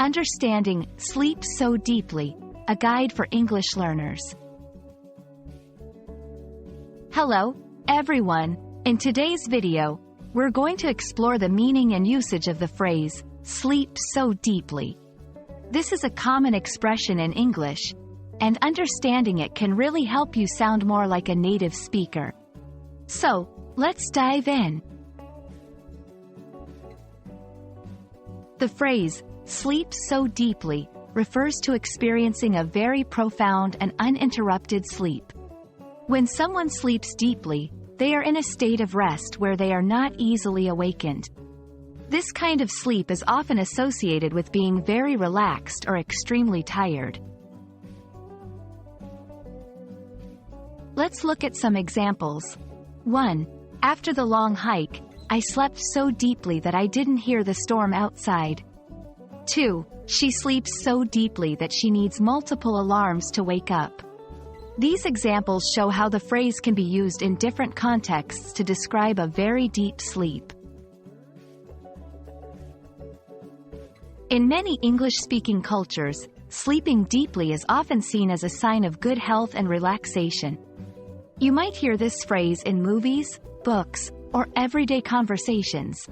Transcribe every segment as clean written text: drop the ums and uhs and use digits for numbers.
Understanding Sleep So Deeply, a guide for English learners. Hello, everyone. In today's video, we're going to explore the meaning and usage of the phrase, sleep so deeply. This is a common expression in English, and understanding it can really help you sound more like a native speaker. So, let's dive in. The phrase, sleep so deeply, refers to experiencing a very profound and uninterrupted sleep. When someone sleeps deeply, they are in a state of rest where they are not easily awakened. This kind of sleep is often associated with being very relaxed or extremely tired. Let's look at some examples. 1. After the long hike, I slept so deeply that I didn't hear the storm outside. 2. She sleeps so deeply that she needs multiple alarms to wake up. These examples show how the phrase can be used in different contexts to describe a very deep sleep. In many English-speaking cultures, sleeping deeply is often seen as a sign of good health and relaxation. You might hear this phrase in movies, books, or everyday conversations.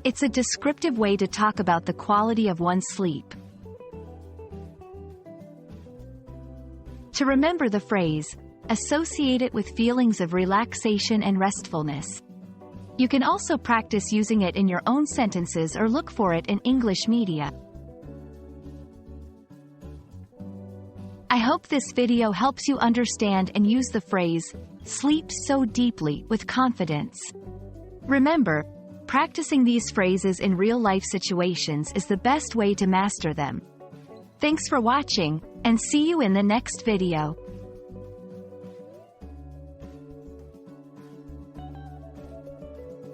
It's a descriptive way to talk about the quality of one's sleep. To remember the phrase, associate it with feelings of relaxation and restfulness. You can also practice using it in your own sentences or look for it in English media. I hope this video helps you understand and use the phrase, sleep so deeply, with confidence. Remember, practicing these phrases in real-life situations is the best way to master them. Thanks for watching, and see you in the next video.